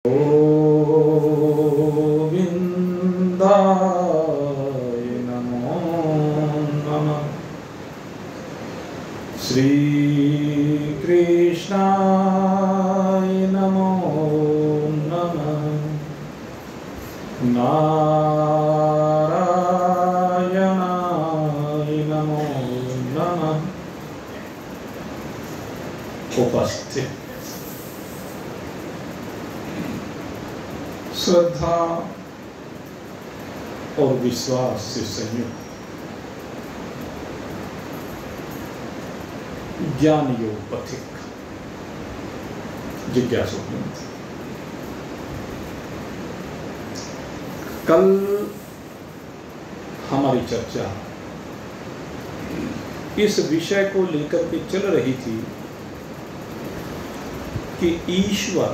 गोविंदाय नमो नमः। श्री कृष्णाय नमो नमः। नारायणाय नमो नमः। उपस्थित श्रद्धा और विश्वास से संयुक्त ज्ञान योग पथिक जिज्ञासु ग्रंथ। कल हमारी चर्चा इस विषय को लेकर के चल रही थी कि ईश्वर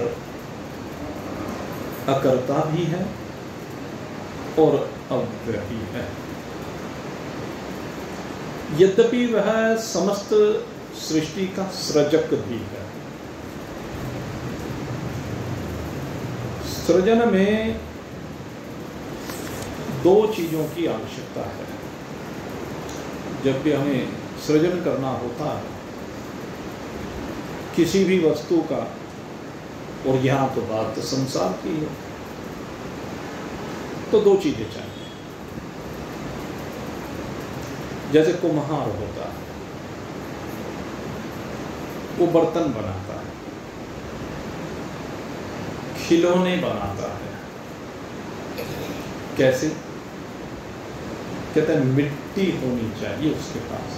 अकर्ता भी है और अव्यय भी है। यद्यपि वह समस्त सृष्टि का सृजक भी है। सृजन में दो चीजों की आवश्यकता है। जब भी हमें सृजन करना होता है किसी भी वस्तु का, और यहां तो बात संसार की है, तो दो चीजें चाहिए। जैसे कुम्हार होता है, वो बर्तन बनाता है, खिलौने बनाता है। कैसे? कहते हैं मिट्टी होनी चाहिए उसके पास।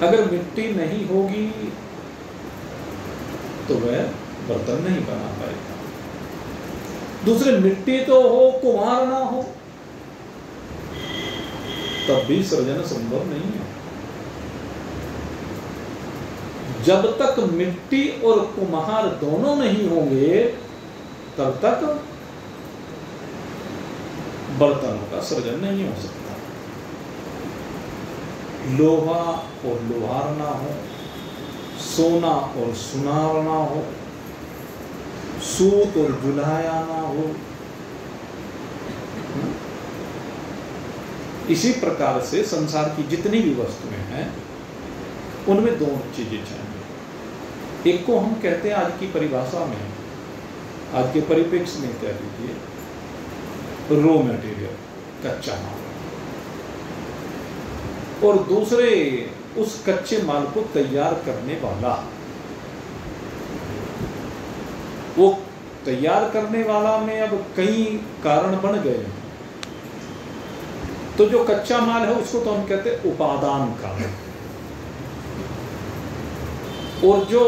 अगर मिट्टी नहीं होगी तो वह बर्तन नहीं बना पाएगा। दूसरे मिट्टी तो हो, कुम्हार ना हो, तब भी सृजन संभव नहीं है। जब तक मिट्टी और कुम्हार दोनों नहीं होंगे तब तक बर्तनों का सृजन नहीं हो सकता। लोहा और लोहार ना हो, सोना और सुनार ना हो, सूत और जुलाया ना हो। इसी प्रकार से संसार की जितनी भी वस्तुएं हैं उनमें दो चीजें चाहिए। एक को हम कहते हैं आज की परिभाषा में, आज के परिप्रेक्ष्य में कह लीजिए रॉ मटेरियल, कच्चा माल, और दूसरे उस कच्चे माल को तैयार करने वाला। वो तैयार करने वाला में अब कई कारण बन गए हैं। तो जो कच्चा माल है उसको तो हम कहते हैं उपादान कारण, और जो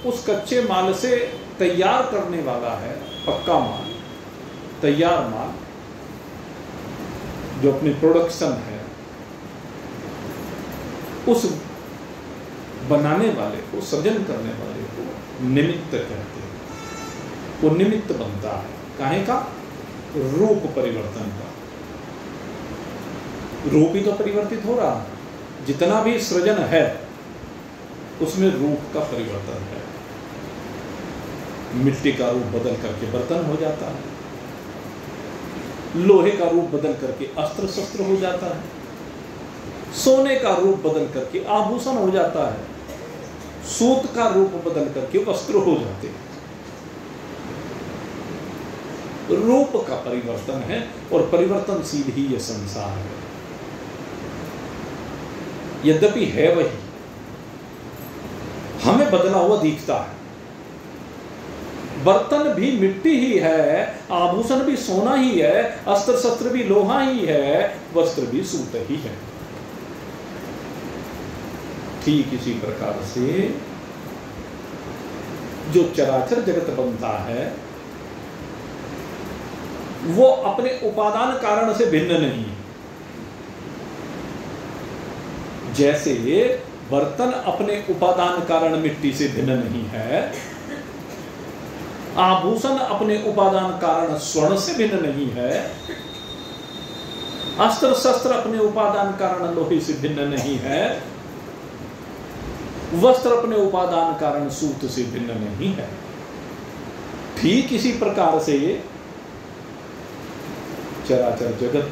उस कच्चे माल से तैयार करने वाला है पक्का माल, तैयार माल, जो अपनी प्रोडक्शन है, उस बनाने वाले को, सृजन करने वाले को निमित्त कहते हैं। वो निमित्त बनता है काहे का? रूप परिवर्तन का। रूप ही तो परिवर्तित हो रहा है। जितना भी सृजन है उसमें रूप का परिवर्तन है। मिट्टी का रूप बदल करके बर्तन हो जाता है, लोहे का रूप बदल करके अस्त्र शस्त्र हो जाता है, सोने का रूप बदल करके आभूषण हो जाता है, सूत का रूप बदल करके वस्त्र हो जाते हैं। रूप का परिवर्तन है और परिवर्तनशील ही यह संसार है। यद्यपि है वही, हमें बदला हुआ दिखता है। बर्तन भी मिट्टी ही है, आभूषण भी सोना ही है, अस्त्र शस्त्र भी लोहा ही है, वस्त्र भी सूत ही है। ठीक इसी प्रकार से जो चराचर जगत बनता है वो अपने उपादान कारण से भिन्न नहीं है। जैसे बर्तन अपने उपादान कारण मिट्टी से भिन्न नहीं है, आभूषण अपने उपादान कारण स्वर्ण से भिन्न नहीं है, अस्त्र शस्त्र अपने उपादान कारण लोहे से भिन्न नहीं है, वस्त्र अपने उपादान कारण सूत से भिन्न नहीं है। ठीक इसी प्रकार से चराचर जगत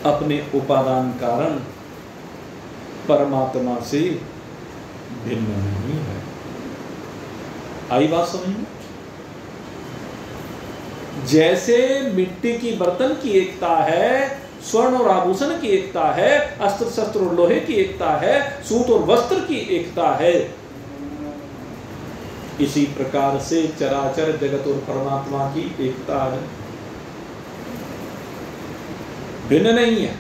अपने उपादान कारण परमात्मा से भिन्न नहीं है। आई बात समझ में? जैसे मिट्टी की बर्तन की एकता है, स्वर्ण और आभूषण की एकता है, अस्त्र शस्त्र और लोहे की एकता है, सूत और वस्त्र की एकता है, इसी प्रकार से चराचर जगत और परमात्मा की एकता है, भिन्न नहीं है।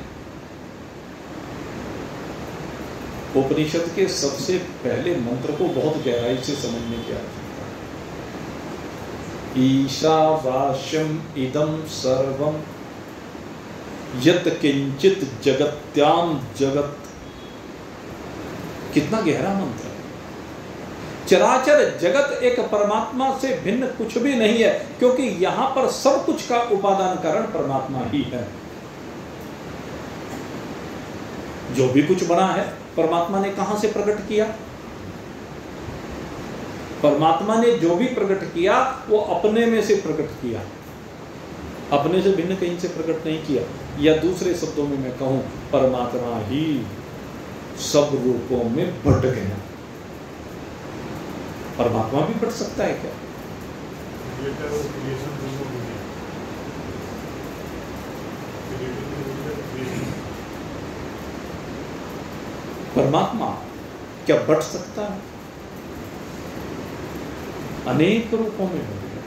उपनिषद के सबसे पहले मंत्र को बहुत गहराई से समझने की आवश्यकता है। ईशावास्यम इदं सर्वम यत् किंचित जगत्याम जगत। कितना गहरा मंत्र है। चराचर जगत एक परमात्मा से भिन्न कुछ भी नहीं है, क्योंकि यहां पर सब कुछ का उपादान कारण परमात्मा ही है। जो भी कुछ बना है परमात्मा ने कहां से प्रकट किया? परमात्मा ने जो भी प्रकट किया वो अपने में से प्रकट किया, अपने से भिन्न कहीं से प्रकट नहीं किया। या दूसरे शब्दों में मैं कहूं, परमात्मा ही सब रूपों में बट गया। परमात्मा भी बट सकता है क्या? परमात्मा क्या बट सकता है? अनेक रूपों में हो गया।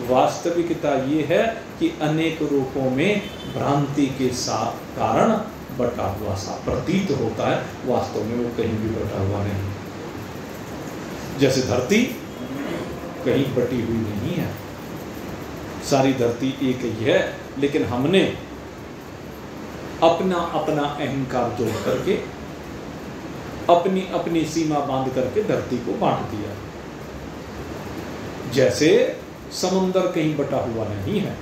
वास्तविकता ये है कि अनेक रूपों में भ्रांति के साथ कारण बटा हुआ सा प्रतीत होता है, वास्तव में वो कहीं भी बटा हुआ नहीं। जैसे धरती कहीं बटी हुई नहीं है, सारी धरती एक ही है, लेकिन हमने अपना अपना अहंकार जोड़ करके अपनी अपनी सीमा बांध करके धरती को बांट दिया। जैसे समुद्र कहीं बटा हुआ नहीं है,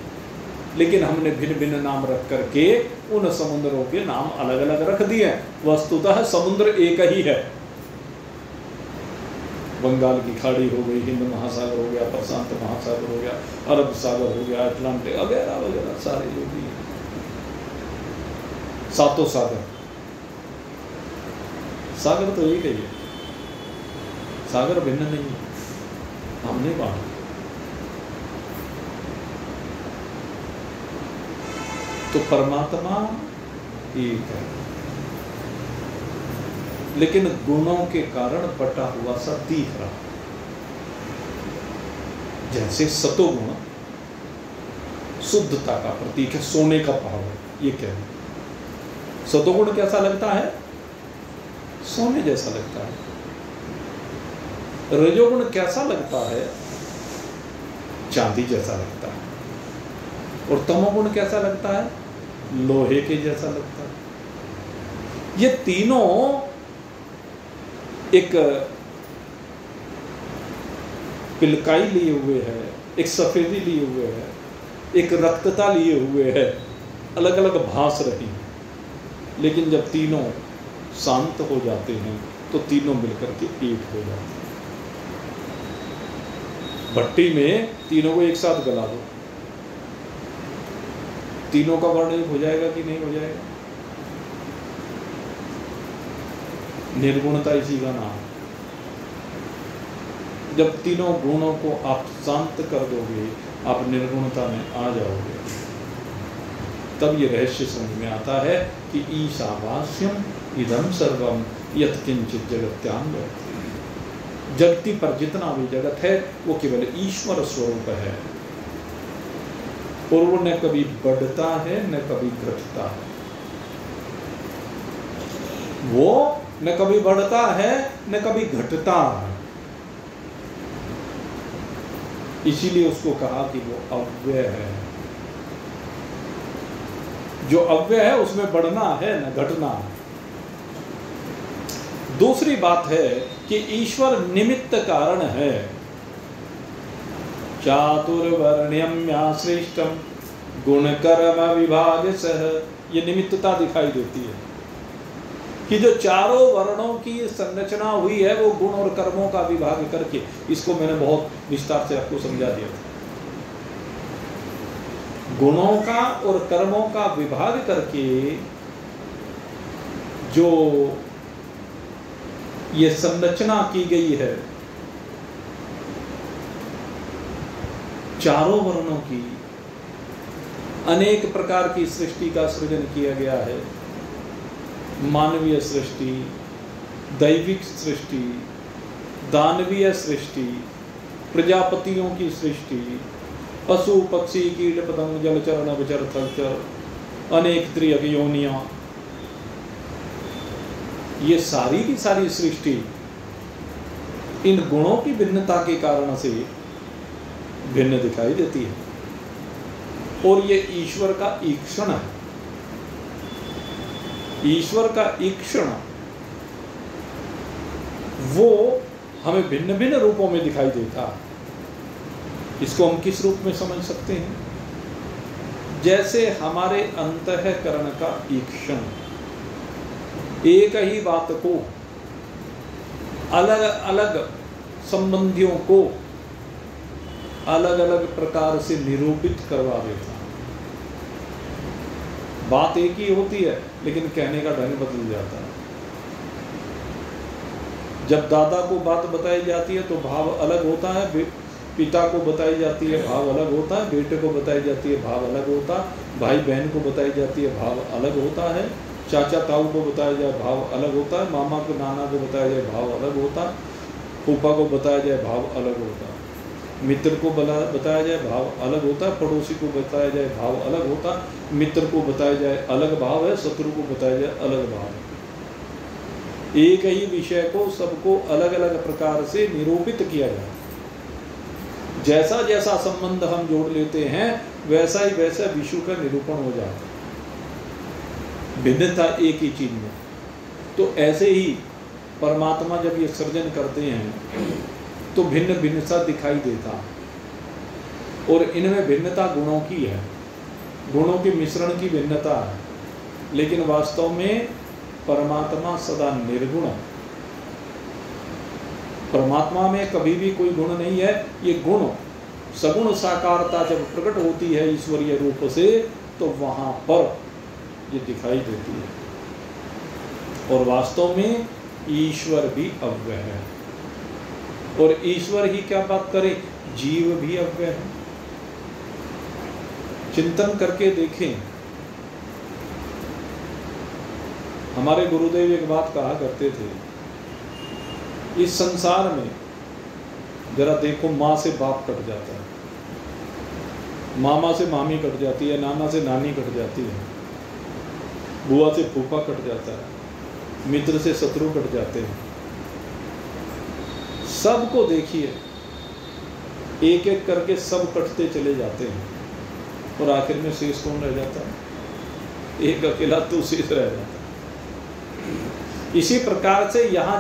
लेकिन हमने भिन्न भिन्न नाम रख करके उन समुद्रों के नाम अलग अलग रख दिए। वस्तुतः समुद्र एक ही है। बंगाल की खाड़ी हो गई, हिंद महासागर हो गया, प्रशांत महासागर हो गया, अरब सागर हो गया, अटलांटिक वगैरह वगैरह सारे जो भी सातों सागर। सागर तो एक ही है, सागर भिन्न नहीं है, हमने बांटा। तो परमात्मा एक है, लेकिन गुणों के कारण बटा हुआ सा दिख रहा। जैसे सतोगुण शुद्धता का प्रतीक है, सोने का भाव। ये क्या है? सतोगुण कैसा लगता है? सोने जैसा लगता है। रजोगुण कैसा लगता है? चांदी जैसा लगता है। और तमोगुण कैसा लगता है? लोहे के जैसा लगता है। ये तीनों एक पिलकाई लिए हुए है, एक सफेदी लिए हुए है, एक रक्तता लिए हुए है, अलग अलग भास रही, लेकिन जब तीनों शांत हो जाते हैं तो तीनों मिलकर के एक हो जाते हैं। भट्टी में तीनों को एक साथ गला दो, तीनों का वर्ण एक हो जाएगा कि नहीं हो जाएगा? निर्गुणता इसी का नाम। जब तीनों गुणों को आप शांत कर दोगे, आप निर्गुणता में आ जाओगे, तब ये रहस्य समझ में आता है कि ईशावास्यम इदं सर्वम यत्किंचित जगत्याम। जगती पर जितना भी जगत है वो केवल ईश्वर स्वरूप है, और वो न कभी बढ़ता है न कभी घटता है। वो न कभी बढ़ता है न कभी घटता है। इसीलिए उसको कहा कि वो अव्यय है। जो अव्यय है उसमें बढ़ना है न घटना है। दूसरी बात है कि ईश्वर निमित्त कारण है। कि जो चारों वर्णों की संरचना हुई है वो गुण और कर्मों का विभाग करके, इसको मैंने बहुत विस्तार से आपको समझा दिया था। गुणों का और कर्मों का विभाग करके जो ये संरचना की गई है चारों वर्णों की, अनेक प्रकार की सृष्टि का सृजन किया गया है। मानवीय सृष्टि, दैविक सृष्टि, दानवीय सृष्टि, प्रजापतियों की सृष्टि, पशु पक्षी कीट पतंग जलचर नभचर थलचर, अनेक त्रियक योनियां, ये सारी की सारी सृष्टि इन गुणों की भिन्नता के कारण से भिन्न दिखाई देती है। और ये ईश्वर का ईक्षण है। ईश्वर का ईक्षण वो हमें भिन्न भिन्न रूपों में दिखाई देता है। इसको हम किस रूप में समझ सकते हैं? जैसे हमारे अंतःकरण का ईक्षण एक ही बात को अलग अलग संबंधियों को अलग अलग प्रकार से निरूपित करवा देता। बात एक ही होती है लेकिन कहने का ढंग बदल जाता है। जब दादा को बात बताई जाती है तो भाव अलग होता है, पिता को बताई जाती है भाव अलग होता है, बेटे को बताई जाती है भाव अलग होता है, भाई बहन को बताई जाती है भाव अलग होता है, चाचा ताऊ को बताया जाए भाव अलग होता है, मामा को नाना को बताया जाए भाव अलग होता है, फूफा को बताया जाए भाव अलग होता है, मित्र को बताया जाए भाव अलग होता है, पड़ोसी को बताया जाए भाव अलग होता है, मित्र को बताया जाए अलग भाव है, शत्रु को बताया जाए अलग भाव है। एक ही विषय को सबको अलग अलग प्रकार से निरूपित किया जाए। जैसा जैसा संबंध हम जोड़ लेते हैं वैसा ही वैसा विश्व का निरूपण हो जाता है, भिन्नता एक ही चीज में। तो ऐसे ही परमात्मा जब ये सर्जन करते हैं तो भिन्न भिन्नता दिखाई देता, और इनमें भिन्नता गुणों की है, गुणों के मिश्रण की भिन्नता है, लेकिन वास्तव में परमात्मा सदा निर्गुण है। परमात्मा में कभी भी कोई गुण नहीं है। ये गुण सगुण साकारता जब प्रकट होती है ईश्वरीय रूप से तो वहां पर ये दिखाई देती है। और वास्तव में ईश्वर भी अव्यय है, और ईश्वर ही क्या बात करें, जीव भी अव्यय है। चिंतन करके देखें। हमारे गुरुदेव एक बात कहा करते थे, इस संसार में जरा देखो, माँ से बाप कट जाता है, मामा से मामी कट जाती है, नाना से नानी कट जाती है, बुआ से फूफा कट जाता है, मित्र से शत्रु कट जाते हैं। सबको देखिए, एक एक करके सब कटते चले जाते हैं, और आखिर में शेष कौन रह जाता है? एक अकेला तू शेष रह जाता है। इसी प्रकार से यहाँ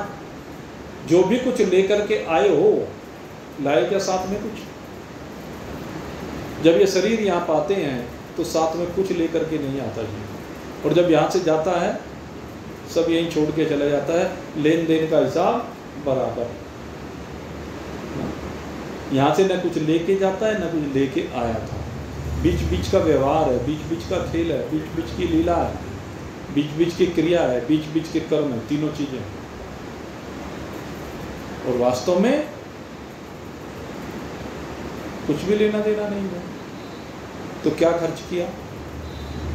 जो भी कुछ लेकर के आए हो, लाए क्या साथ में कुछ? जब ये शरीर यहाँ पाते हैं तो साथ में कुछ लेकर के नहीं आता जी, और जब यहाँ से जाता है सब यहीं छोड़ के चला जाता है। लेन देन का हिसाब बराबर, यहाँ से न कुछ लेके जाता है न कुछ लेके आया था। बीच बीच का व्यवहार है, बीच बीच का खेल है, बीच बीच की लीला है, बीच बीच की क्रिया है, बीच बीच के कर्म है, तीनों चीजें। और वास्तव में कुछ भी लेना देना नहीं है। तो क्या खर्च किया,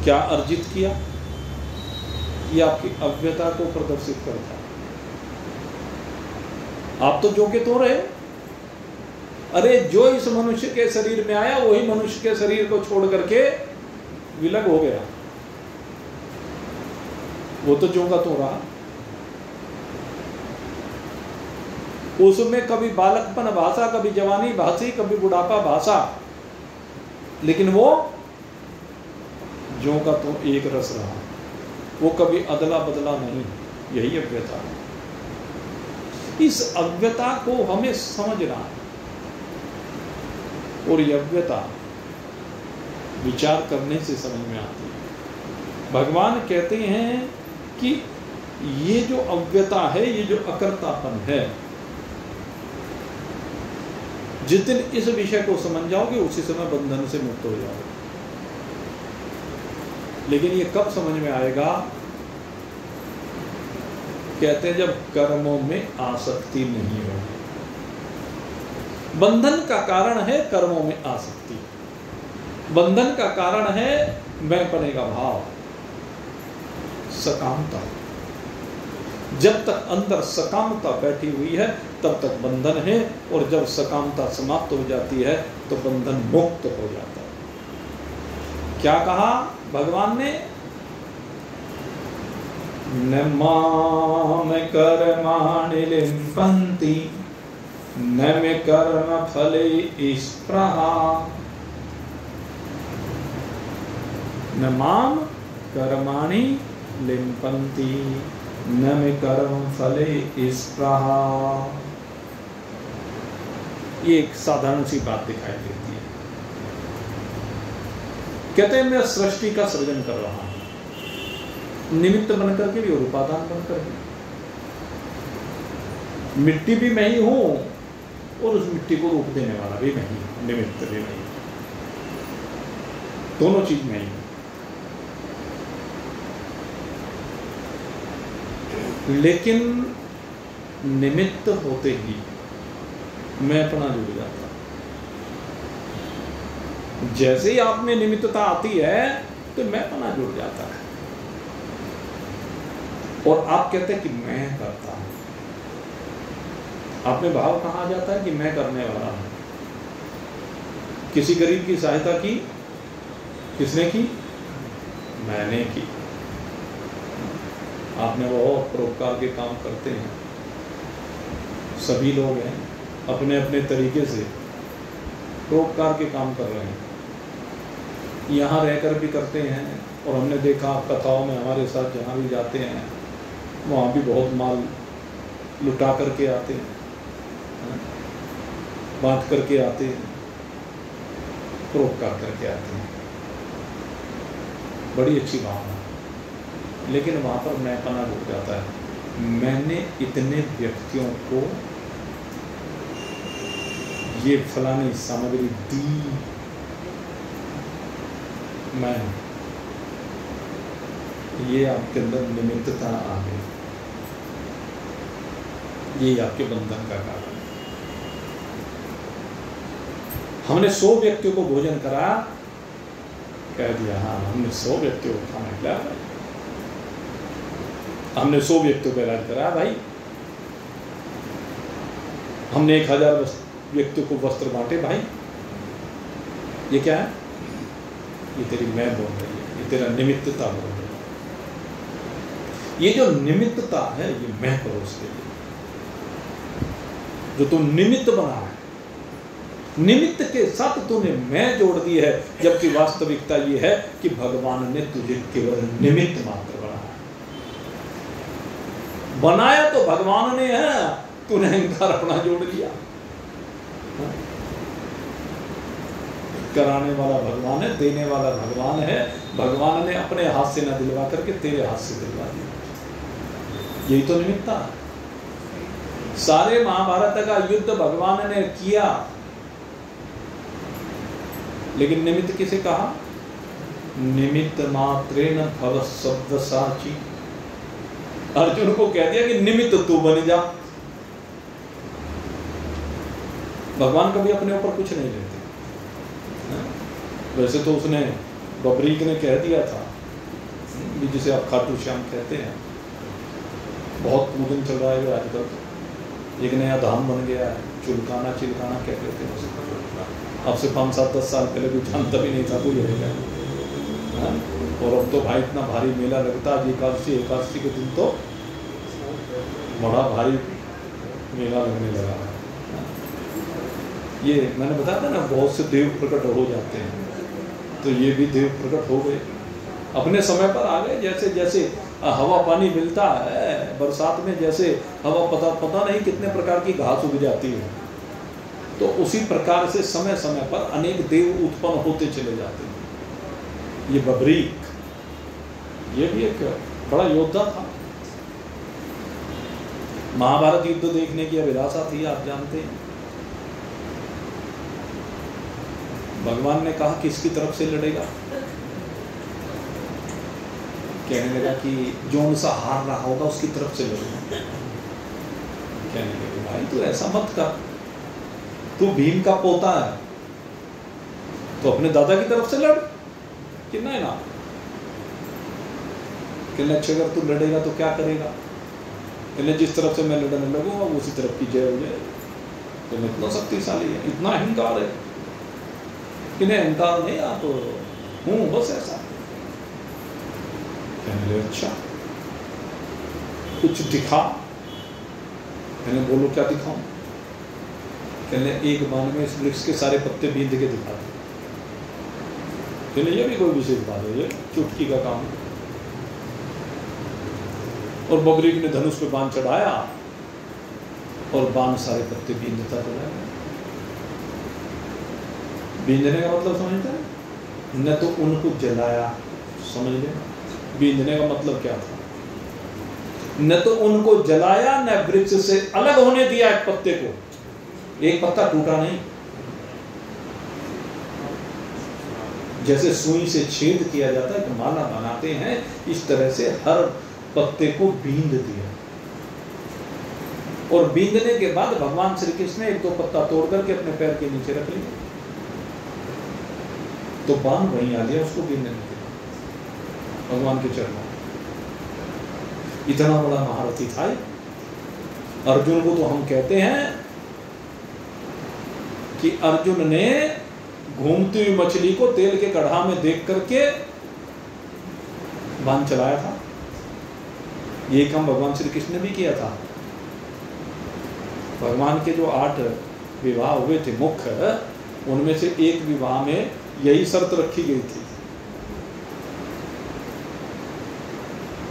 क्या अर्जित किया? ये आपकी अव्ययता को प्रदर्शित करता है। आप तो जो के तो रहे, अरे जो इस मनुष्य के शरीर में आया वही मनुष्य के शरीर को छोड़ करके विलग हो गया, वो तो जो का तो रहा। उसमें कभी बालकपन भाषा, कभी जवानी भाषी, कभी बुढ़ापा भाषा, लेकिन वो जो का तो एक रस रहा, वो कभी अदला बदला नहीं। यही अव्ययता है। इस अव्ययता को हमें समझना है, और ये अव्ययता विचार करने से समझ में आती है। भगवान कहते हैं कि ये जो अव्यता है, ये जो अकर्तापन है, जिस दिन इस विषय को समझ जाओगे उसी समय बंधन से मुक्त हो जाओगे। लेकिन ये कब समझ में आएगा? कहते हैं जब कर्मों में आसक्ति नहीं होगी। बंधन का कारण है कर्मों में आसक्ति, बंधन का कारण है मैंपने का भाव, सकामता। जब तक अंदर सकामता बैठी हुई है तब तक बंधन है, और जब सकामता समाप्त हो जाती है तो बंधन मुक्त हो जाता है। क्या कहा भगवान ने? न माम कर्माणि लिम्पन्ति न मे कर्म फले स्पृहा। न माम कर्माणि लिम्पन्ति न मे कर्म फले स्पृहा। ये एक साधारण सी बात दिखाई देती है। कहते हैं मैं सृष्टि का सृजन कर रहा हूं, निमित्त बनकर के भी और उपादान बनकर भी। मिट्टी भी मैं ही हूं और उस मिट्टी को रूप देने वाला भी मैं ही, निमित्त भी मैं ही, दोनों चीज मैं ही हूं। लेकिन निमित्त होते ही मैं अपना जुड़ जाता। जैसे ही आप में निमित्तता आती है तो मैं अपना जुड़ जाता है, और आप कहते हैं कि मैं करता हूं। आप में भाव कहां आ जाता है कि मैं करने वाला हूं। किसी गरीब की सहायता की, किसने की? मैंने की। आपने बहुत परोपकार के काम करते हैं, सभी लोग हैं अपने अपने तरीके से परोपकार के काम कर रहे हैं, यहाँ रहकर भी करते हैं। और हमने देखा कथाओं में हमारे साथ जहाँ भी जाते हैं वहाँ भी बहुत माल लुटा करके आते हैं, बांट करके आते हैं, परोपकार करके आते हैं। बड़ी अच्छी भावना। लेकिन वहाँ पर मैंपना रुक जाता है। मैंने इतने व्यक्तियों को ये फलानी सामग्री दी, मैं, ये आपके अंदर निमित्तता आ गई, ये आपके बंधन का कारण है। हमने 100 व्यक्तियों को भोजन कराया, कह दिया हाँ हमने 100 व्यक्तियों को खाना खिलाया, हमने 100 व्यक्तियों का इलाज कराया भाई, हमने 1000 व्यक्तियों को वस्त्र बांटे भाई। ये क्या है? ये तेरी मैं बोल रही है, ये तेरा निमित्तता बोल रही है। ये जो निमित्तता है ये मैं करो उसके लिए, जो तू निमित्त बना है, निमित्त के साथ तूने मैं जोड़ दी है, जबकि वास्तविकता ये है कि भगवान ने तुझे केवल निमित्त मात्र बनाया तो भगवान ने है, तूने अहंकार अपना जोड़ लिया। कराने वाला भगवान है, देने वाला भगवान है। भगवान ने अपने हाथ से न दिलवा करके तेरे हाथ से दिलवा दिया। यही तो निमित्ता। सारे महाभारत का युद्ध भगवान ने किया, लेकिन निमित्त किसे कहा? निमित्त मात्रेण भव सव्यसाची। अर्जुन को कह दिया कि निमित्त तू बन जा। भगवान कभी अपने ऊपर कुछ नहीं लेते। वैसे तो उसने बबरीक ने कह दिया था, जिसे आप खाटू श्याम कहते हैं, बहुत पूजन चल रहा है आजकल, तो एक नया धाम बन गया है, चुलकाना चिलकाना कहते थे उसे। अब से 5-7-10 साल पहले कोई जानता भी नहीं था कोई रहेगा। और अब तो भाई इतना भारी मेला लगता है, एकादशी के दिन तो बड़ा भारी मेला लगने लगा। ये मैंने बताया था ना, बहुत से देव प्रकट हो जाते हैं, तो ये भी देव प्रकट हो गए, अपने समय पर आ गए। जैसे जैसे हवा पानी मिलता है, बरसात में जैसे हवा पता नहीं कितने प्रकार की घास उग जाती है, तो उसी प्रकार से समय समय पर अनेक देव उत्पन्न होते चले जाते हैं। ये बबरीक, ये भी एक बड़ा योद्धा था, महाभारत युद्ध देखने की अभिलाषा थी, आप जानते हैं। भगवान ने कहा किसकी तरफ से लड़ेगा? कहने लगा कि जो सा हार रहा होगा उसकी तरफ से लड़ेगा। कहने लगे भाई तू ऐसा मत कर, तू भीम का पोता है तो अपने दादा की तरफ से लड़ कि नहीं ना। कहने अच्छा अगर तू लड़ेगा तो क्या करेगा? कहने जिस तरफ से मैं लड़ने लगूंगा उसी तरफ की जय हो जाए। तो मैं इतना शक्तिशाली है, इतना अहंकार है कि नहीं अहंकार नहीं, आप हूं बस ऐसा। कहने लगे अच्छा कुछ दिखा। कहने बोलो क्या दिखाऊं? कहने एक बाण में इस वृक्ष के सारे पत्ते बींध के दिखा दे। कहने ये भी कोई विशेष बात है, ये चुटकी का काम है। और बबरीक ने धनुष पे बाण चढ़ाया और बाण सारे पत्ते बींधता चला गया। बींधने का मतलब समझते हैं? न तो उनको जलाया, समझ लेना बींधने का मतलब क्या था। न तो उनको जलाया न वृक्ष से अलग होने दिया एक पत्ते को, एक पत्ता टूटा नहीं। जैसे सुई से छेद किया जाता है, माला बनाते हैं, इस तरह से हर पत्ते को बींध दिया। और बींधने के बाद भगवान श्री कृष्ण ने एक दो पत्ता तोड़ करके अपने पैर के नीचे रख लिया, तो बाण वहीं आ गया उसको बींधने के भगवान के चरणों। इतना बड़ा महारथी था अर्जुन को। तो हम कहते हैं कि अर्जुन ने घूमती हुई मछली को तेल के कढ़ा में देख करके बाण चलाया था। ये काम भगवान श्री कृष्ण ने भी किया था। भगवान के जो 8 विवाह हुए थे मुख्य, उनमें से एक विवाह में यही शर्त रखी गई थी।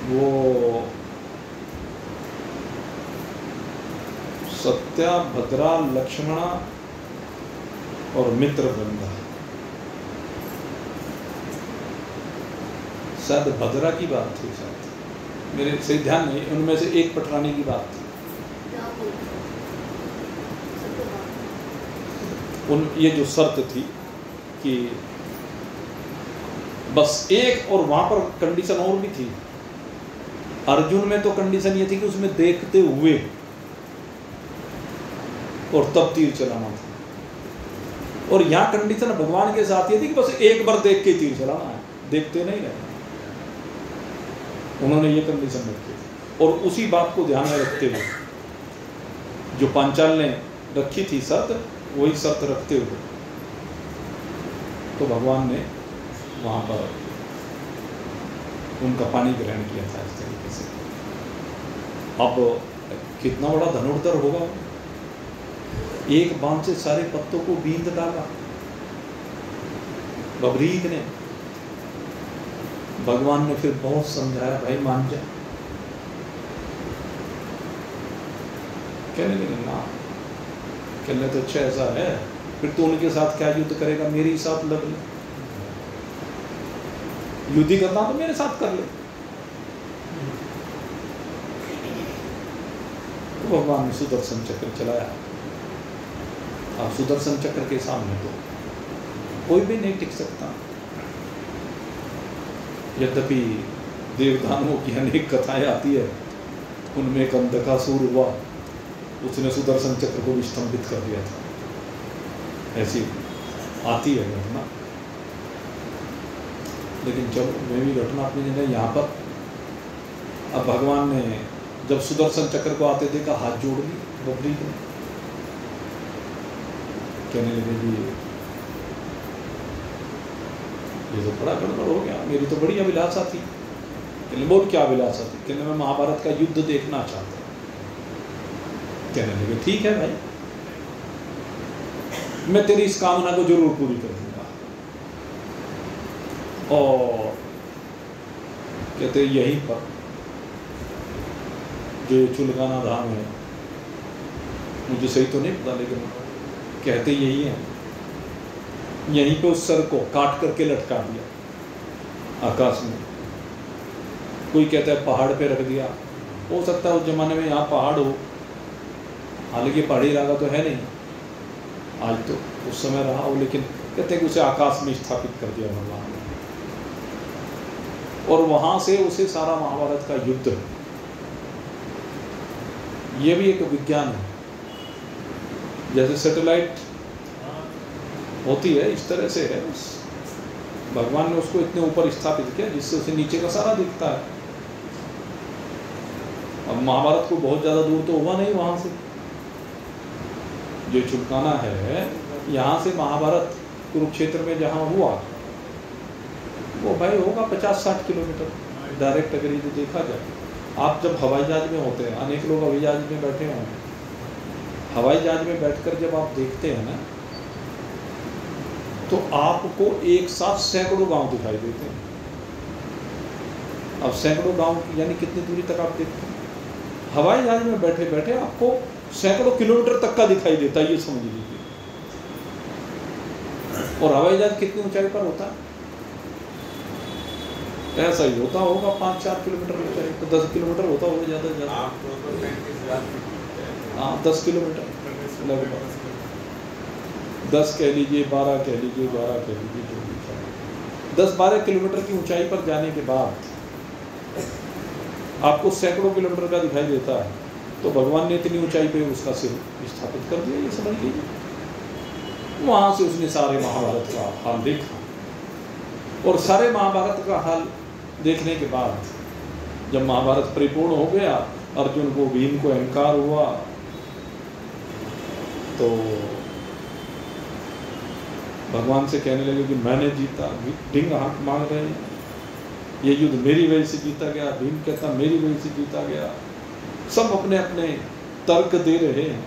वो सत्या, भद्रा, लक्ष्मणा और मित्रवृंदा, शायद भद्रा की बात थी, शायद मेरे से ध्यान नहीं, उनमें से एक पटरानी की बात थी। ये जो शर्त थी कि बस एक, और वहां पर कंडीशन और भी थी। अर्जुन में तो कंडीशन ये थी कि उसमें देखते हुए और तब तीर चलाना था। और यहां कंडीशन भगवान के साथ ये थी कि बस एक बार देख के तीर चलाना है, देखते नहीं रहना। उन्होंने ये कंडीशन रखी थी। और उसी बात को ध्यान में रखते हुए जो पांचाल ने रखी थी शर्त, वही शर्त रखते हुए तो भगवान ने वहां पर उनका पानी ग्रहण किया था इस तरीके से। अब कितना बड़ा धनुर्धर होगा, एक बाण से सारे पत्तों को बींध डाला बबरीक ने। भगवान ने फिर बहुत समझाया, भाई मान जा। कहने लगे ना, कहने तो अच्छा ऐसा है, फिर तो उनके साथ क्या युद्ध करेगा, मेरे ही साथ लड़ ले। युद्ध ही करना तो मेरे साथ कर ले। तो भगवान ने सुदर्शन चक्र चलाया। अब सुदर्शन चक्र के सामने तो कोई भी नहीं टिक सकता। यद्यपि देवताओं की अनेक कथाएं आती है, उनमें एक अंधकासुर हुआ, उसने सुदर्शन चक्र को भी स्तंभित कर दिया था, ऐसी आती है घटना। लेकिन जब मैं भी घटना अपनी जगह यहाँ पर, अब भगवान ने जब सुदर्शन चक्र को आते देखा, हाथ जोड़ ली बबरीक ने। कहने लगे जी ये तो बड़ा गड़बड़ हो गया, मेरी तो बड़ी अभिलाषा थी। कहने बोल क्या अभिलाषा थी? कहने मैं महाभारत का युद्ध देखना चाहता। कहने लगे ठीक है भाई, मैं तेरी इस कामना को जरूर पूरी कर दूंगा। और कहते यहीं पर जो चुलगाना धाम है, मुझे सही तो नहीं पता, लेकिन कहते यही है, यहीं पे उस सर को काट करके लटका दिया आकाश में। कोई कहता है पहाड़ पे रख दिया, हो सकता है उस जमाने में यहाँ पहाड़ हो हालांकि पहाड़ी इलाका तो है नहीं आज, तो उस समय रहा हो, लेकिन कहते हैं कि उसे आकाश में स्थापित कर दिया भगवान ने, और वहां से उसे सारा महाभारत का युद्ध, ये भी एक विज्ञान है। जैसे सैटेलाइट होती है इस तरह से है, भगवान ने उसको इतने ऊपर स्थापित किया जिससे उसे नीचे का सारा दिखता है। अब महाभारत को बहुत ज्यादा दूर तो हुआ नहीं वहां से, जो चुपकाना है यहाँ से महाभारत कुरुक्षेत्र में जहाँ हुआ वो भाई होगा 50-60 किलोमीटर डायरेक्ट, अगर ये देखा जाए। आप जब हवाई जहाज में होते हैं, अनेक लोग हवाई जहाज में बैठे होंगे, हवाई जहाज में बैठकर जब आप देखते हैं ना, तो आपको एक साथ सैकड़ों गांव दिखाई देते हैं। अब सैकड़ों गांव यानी कितनी दूरी तक आप देखते हैं? हवाई जहाज में बैठे बैठे आपको सैकड़ों किलोमीटर तक का दिखाई देता है, ये समझ लीजिए। और हवाई जहाज कितनी ऊंचाई पर होता है? ऐसा ही होता होगा 5-4 किलोमीटर ऊंचाई, तो 10 किलोमीटर होता होगा ज़्यादा से ज़्यादा। हाँ 10 किलोमीटर लगभग, 10 कह लीजिए, 12 कह लीजिए, 12 कह लीजिए, जो भी 10-12 किलोमीटर की ऊंचाई पर जाने के बाद आपको सैकड़ों किलोमीटर का दिखाई देता है, तो भगवान ने इतनी ऊंचाई पे उसका सिर स्थापित कर दिया, ये समझ लीजिए। वहां से उसने सारे महाभारत का हाल देखा, और सारे महाभारत का हाल देखने के बाद जब महाभारत परिपूर्ण हो गया, अर्जुन को, भीम को अहंकार हुआ, तो भगवान से कहने लगे कि मैंने जीता, ढिंग हाथ मांग रहे हैं, ये युद्ध मेरी वजह से जीता गया। भीम कहता मेरी वजह से जीता गया। सब अपने अपने तर्क दे रहे हैं।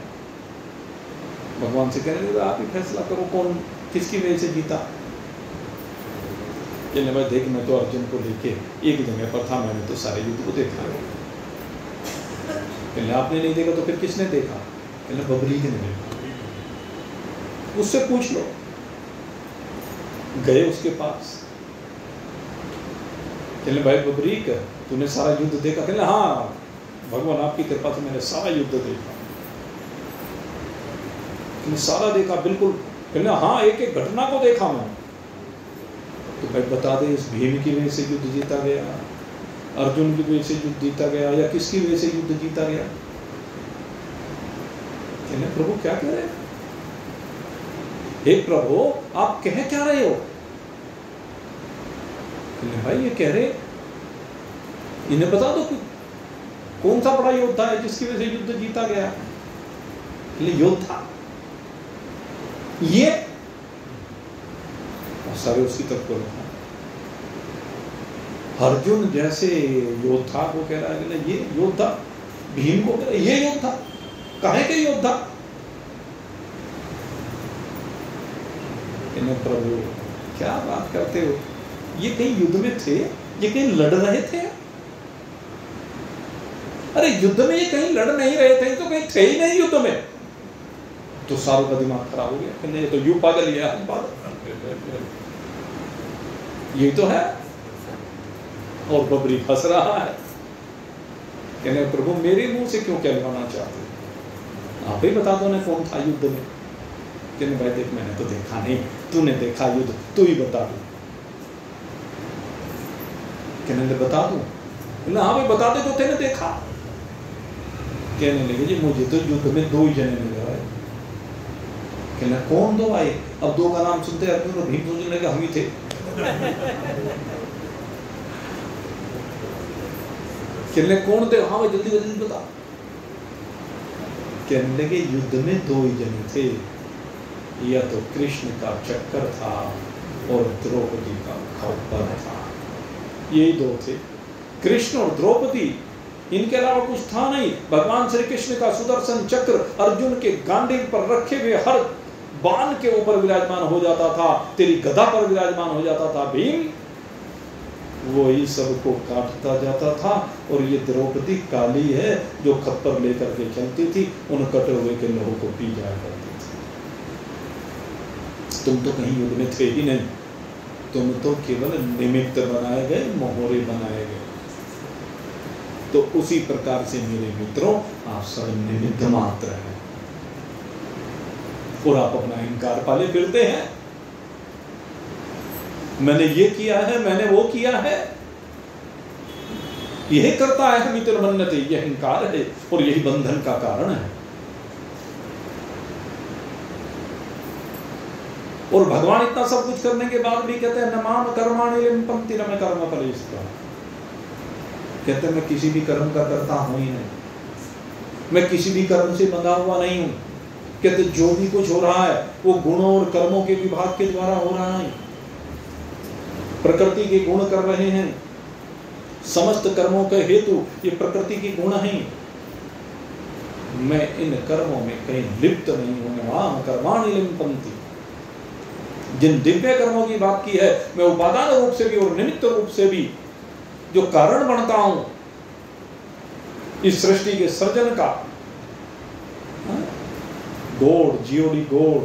भगवान से कहने लगे आप ही फैसला करो कौन किसकी वजह से जीता। कहने भाई देख, मैं तो अर्जुन को लेके एक जगह पर था, मैंने तो सारे युद्ध को देखा। कहने आपने नहीं देखा तो फिर किसने देखा? कहने बबरीक ने देखा। उससे पूछ लो। गए उसके पास, कहने भाई बबरीक तूने सारा युद्ध देखा? कहने हाँ भगवान आपकी कृपा से मैंने सारा युद्ध देखा। कहने सारा देखा बिल्कुल? कहने हाँ एक एक घटना को देखा मैं। तो भाई बता दे, इस भीम की वजह से युद्ध जीता गया, अर्जुन की वजह से युद्ध जीता गया, या किसकी वजह से युद्ध जीता गया? कहने प्रभु क्या कह रहे हैं? हे प्रभु आप कह क्या रहे हो? कहने भाई ये कह रहे, इन्हें बता दो कौन सा बड़ा योद्धा है जिसकी वजह से युद्ध जीता गया? कहने योद्धा ये, और सारे उसकी तरफ को रखा। अर्जुन जैसे योद्धा को कह रहा है कि ये योद्धा, भीम को कह रहा है ये योद्धा, काहे के योद्धा? प्रभु क्या बात करते हो, ये कहीं युद्ध में थे, ये कहीं लड़ रहे थे? अरे युद्ध में ये कहीं लड़ नहीं रहे थे, तो कहीं थे ही नहीं युद्ध में। तो सारों का दिमाग खराब हो गया, ये तो यू पागल ही है, ये तो है। और बबरी फंस रहा है। कहने प्रभु मेरे मुंह से क्यों कहलवाना चाहते, आप ही बता दो ना कौन था युद्ध में। कहने भाई देख मैंने तो देखा नहीं, तूने देखा युद्ध, तू ही बता दो। कहने बता दूं? हाँ भाई बता दे, तो तेने देखा। कहने लगे जी मुझे तो युद्ध में 2 ही जने नजर आए। कहने कौन 2 आए? अब 2 का नाम सुनते अर्जुन और भीम सोचने लगे हम ही थे। कहने कौन थे? हाँ भाई जल्दी जल्दी बता। कहने लगे युद्ध में 2 ही जने थे, या तो कृष्ण का चक्कर था और द्रौपदी का खप्पर था। यही 2 थे, कृष्ण और द्रौपदी, इनके अलावा कुछ था नहीं। भगवान श्री कृष्ण का सुदर्शन चक्र अर्जुन के गांडीव पर रखे हुए हर बाण के ऊपर विराजमान हो जाता था, तेरी गदा पर विराजमान हो जाता था भीम, वो ही सबको काटता जाता था। और ये द्रौपदी काली है जो खप्पर लेकर के चलती थी, उन कटे हुए के लोगों को पी जाया करती थी। तुम तो कहीं युद्ध में थे ही नहीं, तुम तो केवल निमित्त बनाए गए, मोहरे बनाए गए। तो उसी प्रकार से मेरे मित्रों आप सब निमित्त मात्र हैं। और आप अपना अहंकार पाले फिरते हैं, मैंने ये किया है, मैंने वो किया है। यही करता है हम इतर मन्नते, यह अहंकार है और यही बंधन का कारण है। और भगवान इतना सब कुछ करने के बाद भी कहते हैं न माम कर्माणि लिम्पन्ति न मे कर्म फलेषु। कहते हैं मैं किसी भी कर्म का करता हूं ही नहीं, मैं किसी भी कर्म से बंधा हुआ नहीं हूं। कहते जो भी कुछ हो रहा है वो गुणों और कर्मों के विभाग के द्वारा हो रहा है, प्रकृति के गुण कर रहे हैं, समस्त कर्मों के हेतु ये प्रकृति के गुण हैं। मैं इन कर्मों में कहीं लिप्त नहीं हूं। माम कर्माणि लिम्पन्ति, जिन दिव्य कर्मों की बात की है, मैं उपादान रूप से भी और निमित्त रूप से भी जो कारण बनता हूं इस सृष्टि के सर्जन का, God, GOD God,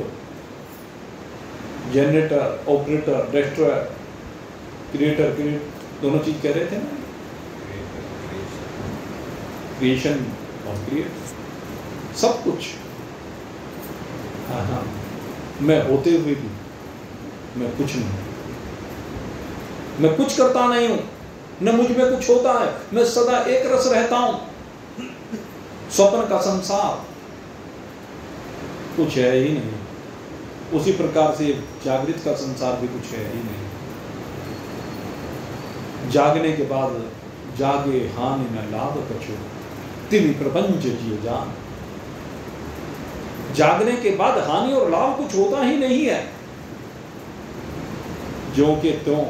generator, operator, destroyer, creator, दोनों चीज कह रहे थे ना, क्रिएशन और क्रिएट, सब कुछ। हाँ, मैं होते हुए भी मैं कुछ नहीं, मैं कुछ करता नहीं हूं, न मुझ में कुछ होता है, मैं सदा एक रस रहता हूं। स्वप्न का संसार कुछ है ही नहीं, उसी प्रकार से जागृत का संसार भी कुछ है ही नहीं। जागने के बाद जागे हानि न लाभ कछो, तिनि प्रपंच जिय जान। जागने के बाद हानि और लाभ कुछ होता ही नहीं है। जो के त्यों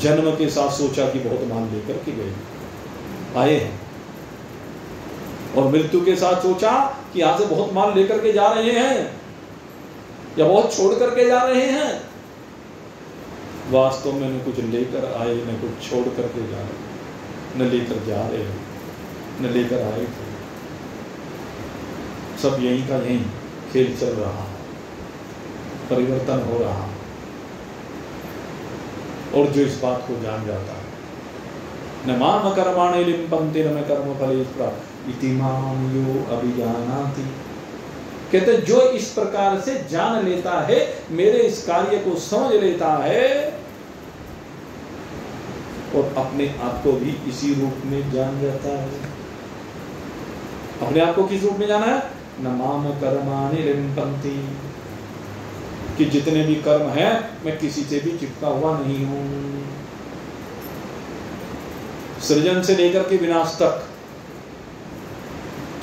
जन्म के साथ सोचा कि बहुत मान लेकर के गए आए हैं, और मृत्यु के साथ सोचा कि आज से बहुत माल लेकर के जा रहे हैं या बहुत छोड़ करके जा रहे हैं। वास्तव में न कुछ लेकर आए न कुछ छोड़ करके जा रहे, न लेकर जा रहे न लेकर आए थे। सब यहीं का यहीं खेल चल रहा, परिवर्तन हो रहा। और जो इस बात को जान जाता है, न माम कर्माणि लिम्पन्ति न मे कर्म फलेषु इति माम यो अभिजानाति। कहते जो इस प्रकार से जान लेता है, मेरे इस कार्य को समझ लेता है और अपने आप को भी इसी रूप में जान जाता है। अपने आप को किस रूप में जाना है? न माम कर्माणि लिम्पन्ति, कि जितने भी कर्म हैं मैं किसी से भी चिपका हुआ नहीं हूं। सृजन से लेकर के विनाश तक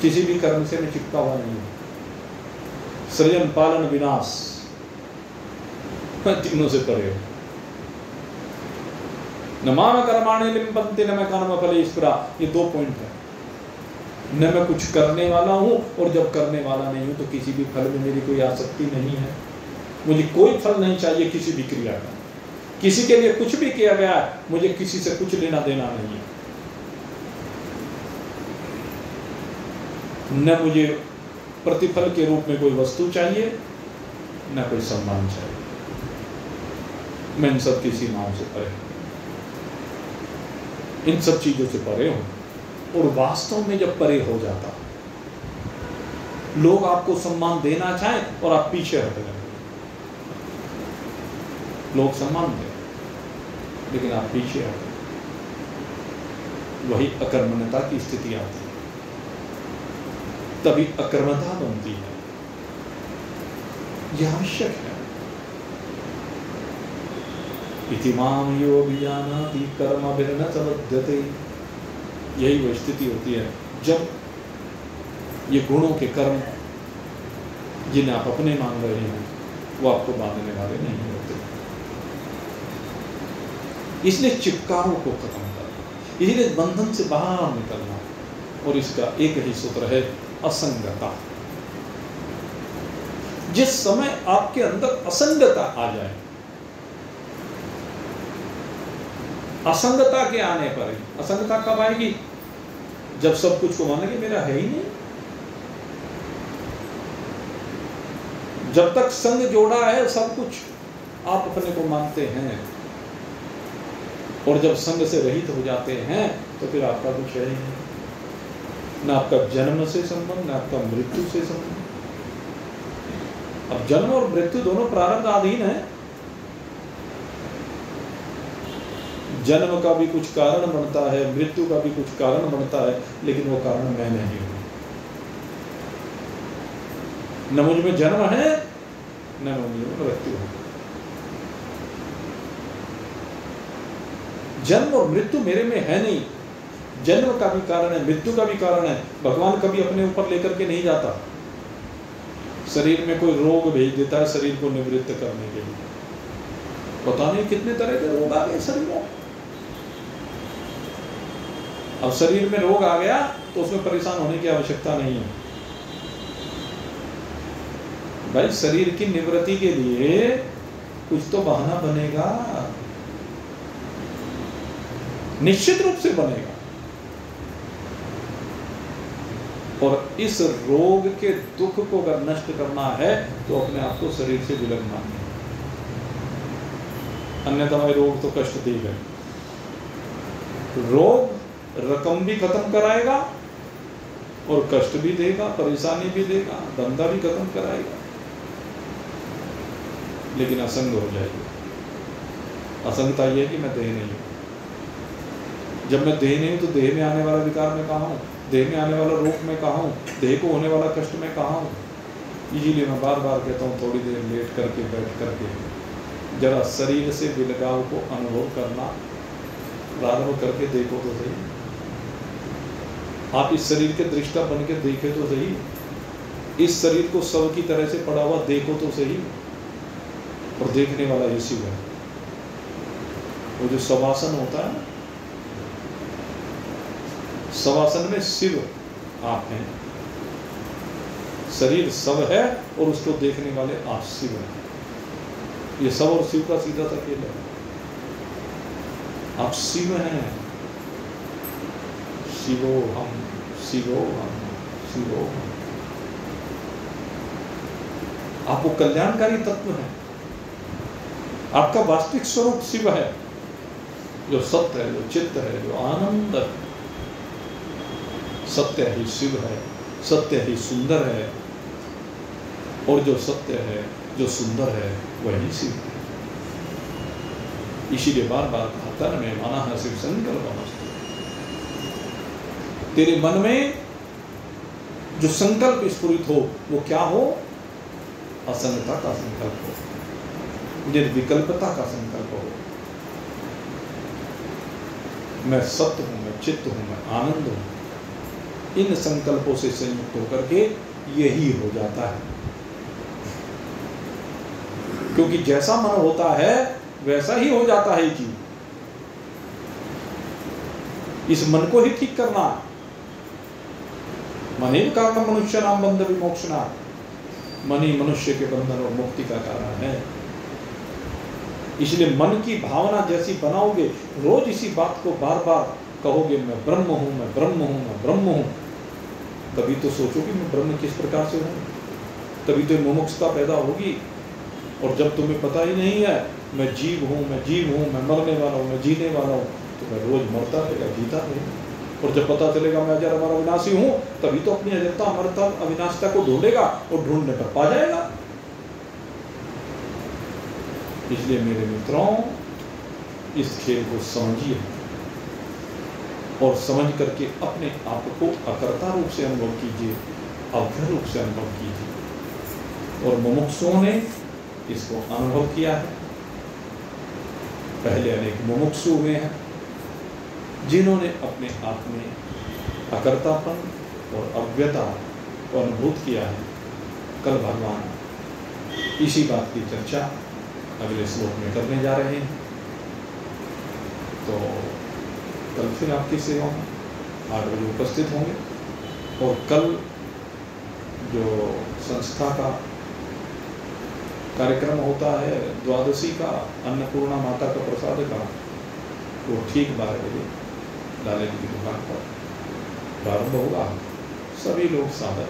किसी भी कर्म से मैं चिपका हुआ नहीं हूं। सृजन, पालन, विनाश, मैं तीनों से परे हूं। न माम कर्माणि लिम्पन्ति न मे कर्म फलेषु, ये दो पॉइंट है। न मैं कुछ करने वाला हूं और जब करने वाला नहीं हूं तो किसी भी फल में मेरी कोई आसक्ति नहीं है। मुझे कोई फल नहीं चाहिए किसी भी क्रिया का। किसी के लिए कुछ भी किया गया है, मुझे किसी से कुछ लेना देना नहीं है। न मुझे प्रतिफल के रूप में कोई वस्तु चाहिए, न कोई सम्मान चाहिए। मैं इन सब की सीमाओं से परे हूं, इन सब चीजों से परे हूं। और वास्तव में जब परे हो जाता, लोग आपको सम्मान देना चाहें और आप पीछे हट गए। लोग सम्मान दें लेकिन आप पीछे हट गए, वही अकर्मण्यता की स्थिति आती है। तभी अकर्मता बनती है। यह आवश्यक है। इति माम यो अभिजानाति कर्मभिर्न च बध्यते। यही वो स्थिति होती है जब ये गुणों के कर्म जिन्हें आप अपने मान रहे हैं वो आपको बांधने वाले नहीं होते। इसलिए चिपकारों को खत्म करना, इसलिए बंधन से बाहर निकलना। और इसका एक ही सूत्र है, असंगता। जिस समय आपके अंदर असंगता आ जाए, असंगता के आने पर ही, असंगता कब आएगी? जब सब कुछ को मानेंगे मेरा है ही नहीं। जब तक संग जोड़ा है सब कुछ आप अपने को मानते हैं, और जब संग से रहित हो जाते हैं तो फिर आपका कुछ है ही नहीं। न आपका जन्म से संबंध, न आपका मृत्यु से संबंध, अब जन्म और मृत्यु दोनों प्रारब्ध अधीन है। जन्म का भी कुछ कारण बनता है, मृत्यु का भी कुछ कारण बनता है, लेकिन वो कारण मैं नहीं हूं। न मुझ में जन्म है, न मुझ में मृत्यु है। जन्म और मृत्यु मेरे में है नहीं। जन्म का भी कारण है, मृत्यु का भी कारण है। भगवान कभी अपने ऊपर लेकर के नहीं जाता। शरीर में कोई रोग भेज देता है शरीर को निवृत्त करने के लिए। पता नहीं कितने तरह के रोग आ गए शरीर में। अब शरीर में रोग आ गया तो उसमें परेशान होने की आवश्यकता नहीं है भाई। शरीर की निवृत्ति के लिए कुछ तो बहाना बनेगा, निश्चित रूप से बनेगा। और इस रोग के दुख को अगर नष्ट करना है तो अपने आप को शरीर से विलग मानिए, अन्यथा भाई रोग तो कष्ट देगा। रोग रकम भी खत्म कराएगा और कष्ट भी देगा, परेशानी भी देगा, धंधा भी खत्म कराएगा, लेकिन असंग हो जाएगी। असंगता यह है कि मैं देह नहीं हूं। जब मैं देह नहीं हूं तो देह में आने वाला विकार मैं कहाँ हूं, देह में आने वाला रोग मैं कहाँ हूं, देह को होने वाला कष्ट मैं कहाँ हूं। इसीलिए मैं बार बार कहता हूं थोड़ी देर लेट करके बैठ करके जरा शरीर से विलगाव को अनुभव करना प्रारंभ करके देखो तो सही। आप इस शरीर के दृष्टा बन के देखे तो सही। इस शरीर को शव की तरह से पड़ा हुआ देखो तो सही। और देखने वाला ये शिव है। वो जो शवासन होता है, शवासन में शिव आप हैं। शरीर शव है और उसको देखने वाले आप शिव हैं। ये शव और शिव का सीधा सा खेल है। आप शिव हैं। शिवो हम, शिवो हम, शिवो हम। आप वो कल्याणकारी तत्व हैं। आपका वास्तविक स्वरूप शिव है, जो सत्य है, जो चित्त है, जो आनंद है। सत्य ही शिव है, सत्य ही सुंदर है, और जो सत्य है, जो सुंदर है, वही शिव है। इसीलिए बार बार कहा तन में माना है शिव संकल्पमस्तु। तेरे मन में जो संकल्प स्फुरित हो वो क्या हो? असंगता का संकल्प हो, निर्विकल्पता का संकल्प हो। मैं सत्य हूं, मैं चित्त हूं, मैं आनंद हूं। इन संकल्पों से संयुक्त होकर के यही हो जाता है। क्योंकि जैसा मन होता है वैसा ही हो जाता है जीव। इस मन को ही ठीक करना। मन ही कारण मनुष्य नाम बंध विमोक्षणा। मन ही मनुष्य के बंधन और मुक्ति का कारण है। इसलिए मन की भावना जैसी बनाओगे, रोज इसी बात को बार बार कहोगे, मैं ब्रह्म हूं, मैं ब्रह्म हूं, मैं ब्रह्म हूं, तभी तो सोचोगे मैं ब्रह्म किस प्रकार से हूं। तभी तो मुमुक्षुता पैदा होगी। और जब तुम्हें पता ही नहीं है मैं जीव हूं, मैं जीव हूं, मैं मरने वाला हूं, मैं जीने वाला हूं, तो मैं रोज मरता रहेगा, जीता रहेगा। और जब पता चलेगा मैं अजर अमर अविनाशी हूं, तभी तो अपनी अजरता अमरता अविनाशिता को ढूंढेगा और ढूंढने पर पा जाएगा। इसलिए मेरे मित्रों, इस खेल को समझिए और समझ करके अपने आप को अकर्ता रूप से अनुभव कीजिए, अव्यय रूप से अनुभव कीजिए। और मुमुक्षुओं ने इसको अनुभव किया है। पहले अनेक मुमुक्षु हुए हैं जिन्होंने अपने आप में अकर्तापन और अव्ययता को अनुभूत किया है। कल भगवान इसी बात की चर्चा अगले श्लोक में करने जा रहे हैं। तो कल फिर आपकी सेवा में 8 बजे उपस्थित होंगे। और कल जो संस्था का कार्यक्रम होता है द्वादशी का, अन्नपूर्णा माता का प्रसाद का, वो ठीक 12 बजे लाले जी की दुकान पर प्रारंभ होगा। सभी लोग सादर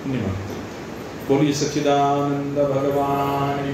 निमंत्रित। बोलिए सच्चिदानंद भगवान।